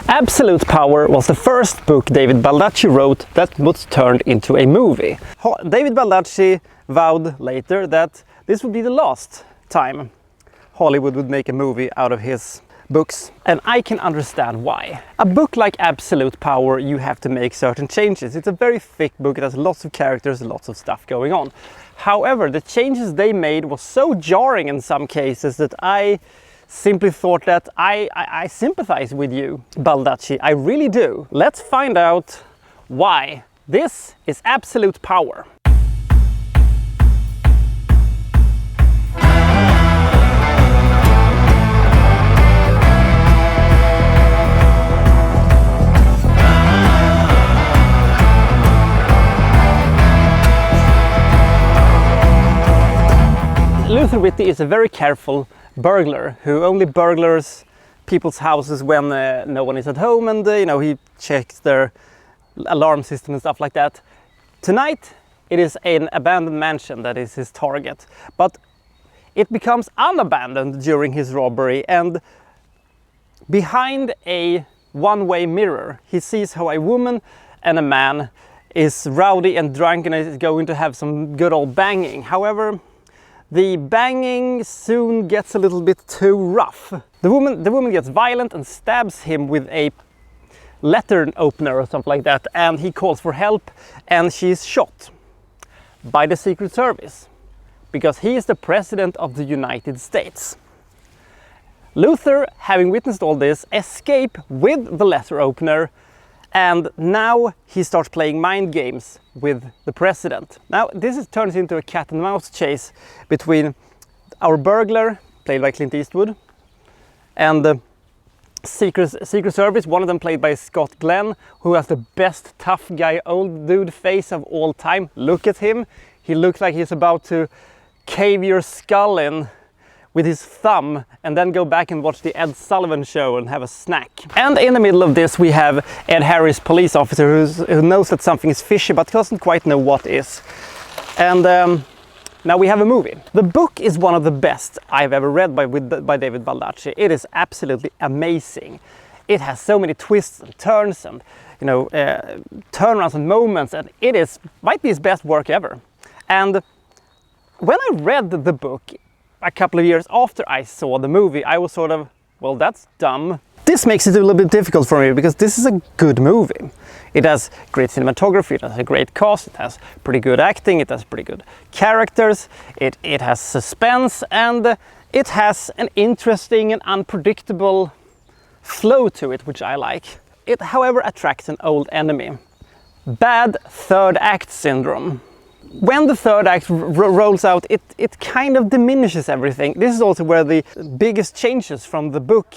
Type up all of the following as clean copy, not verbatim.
Absolute Power was the first book David Baldacci wrote that was turned into a movie. David Baldacci vowed later that this would be the last time Hollywood would make a movie out of his books, and I can understand why. A book like Absolute Power, you have to make certain changes. It's a very thick book, it has lots of characters, lots of stuff going on. However, the changes they made was so jarring in some cases that I simply thought that I sympathize with you, Baldacci, I really do. Let's find out why. This is Absolute Power. Luther Whitty is a very careful burglar who only burglars people's houses when no one is at home, and he checks their alarm system and stuff like that. Tonight it is an abandoned mansion that is his target, but it becomes unabandoned during his robbery, and behind a one-way mirror he sees how a woman and a man is rowdy and drunk and is going to have some good old banging. However, the banging soon gets a little bit too rough. The woman gets violent and stabs him with a letter opener or something like that, and he calls for help, and she's shot by the Secret Service because he is the President of the United States. Luther, having witnessed all this, escapes with the letter opener, and now he starts playing mind games with the president. Now this turns into a cat and mouse chase between our burglar, played by Clint Eastwood, and the Secret Service, one of them played by Scott Glenn, who has the best tough guy old dude face of all time. Look at him, he looks like he's about to cave your skull in with his thumb and then go back and watch the Ed Sullivan Show and have a snack. And in the middle of this we have Ed Harris, police officer, who knows that something is fishy but doesn't quite know what is. And now we have a movie. The book is one of the best I've ever read by David Baldacci. It is absolutely amazing. It has so many twists and turns and turnarounds and moments, and might be his best work ever. And when I read the book a couple of years after I saw the movie, I was sort of, well, that's dumb. This makes it a little bit difficult for me because this is a good movie. It has great cinematography, it has a great cast, it has pretty good acting, it has pretty good characters, it has suspense, and it has an interesting and unpredictable flow to it, which I like. It, however, attracts an old enemy. Bad third act syndrome. When the third act rolls out, it kind of diminishes everything. This is also where the biggest changes from the book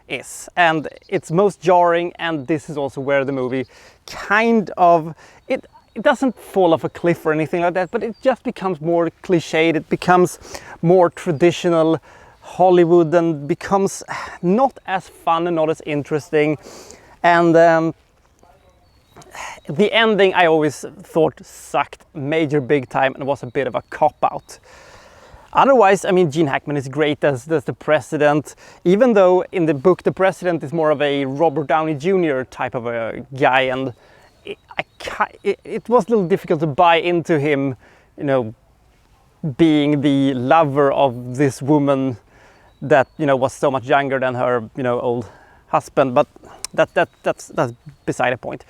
is, and it's most jarring, and this is also where the movie kind of, it doesn't fall off a cliff or anything like that, but it just becomes more cliched, it becomes more traditional Hollywood and becomes not as fun and not as interesting. And the ending I always thought sucked major big time and was a bit of a cop-out. Otherwise, I mean, Gene Hackman is great as the president, even though in the book the president is more of a Robert Downey Jr. type of a guy, and it was a little difficult to buy into him, being the lover of this woman that, was so much younger than her, old husband, but that's beside the point.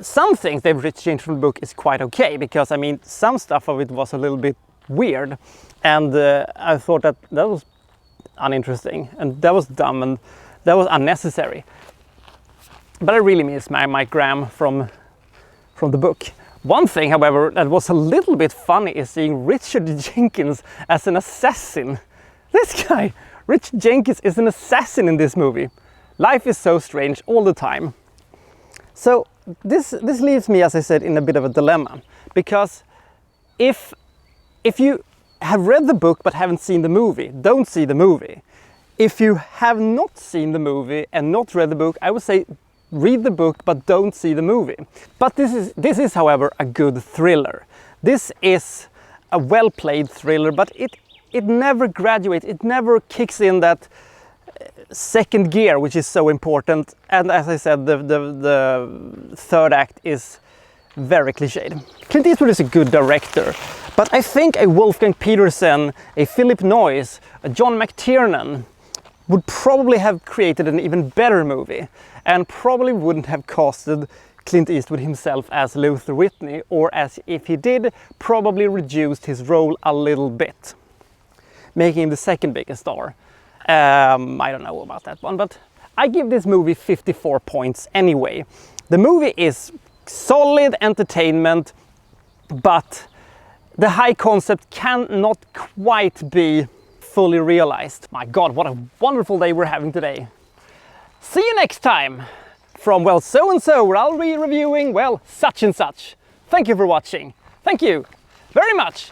Some things they've changed from the book is quite okay, because I mean some stuff of it was a little bit weird, and I thought that was uninteresting and that was dumb and that was unnecessary. But I really miss Mike Graham from the book. One thing, however, that was a little bit funny is seeing Richard Jenkins as an assassin. This guy, Richard Jenkins, is an assassin in this movie. Life is so strange all the time. So this leaves me, as I said, in a bit of a dilemma, because if you have read the book but haven't seen the movie, don't see the movie. If you have not seen the movie and not read the book, I would say read the book but don't see the movie. But this is, however, a good thriller. This is a well-played thriller, but it never graduates, it never kicks in that second gear, which is so important. And as I said, the third act is very cliched. Clint Eastwood is a good director, but I think a Wolfgang Petersen, a Philip Noyce, a John McTiernan would probably have created an even better movie, and probably wouldn't have casted Clint Eastwood himself as Luther Whitney, or as if he did, probably reduced his role a little bit, making him the second biggest star. I don't know about that one, but I give this movie 54 points anyway. The movie is solid entertainment, but the high concept cannot quite be fully realized. My God, what a wonderful day we're having today. See you next time from, well, so and so, where I'll be reviewing, well, such and such. Thank you for watching. Thank you very much.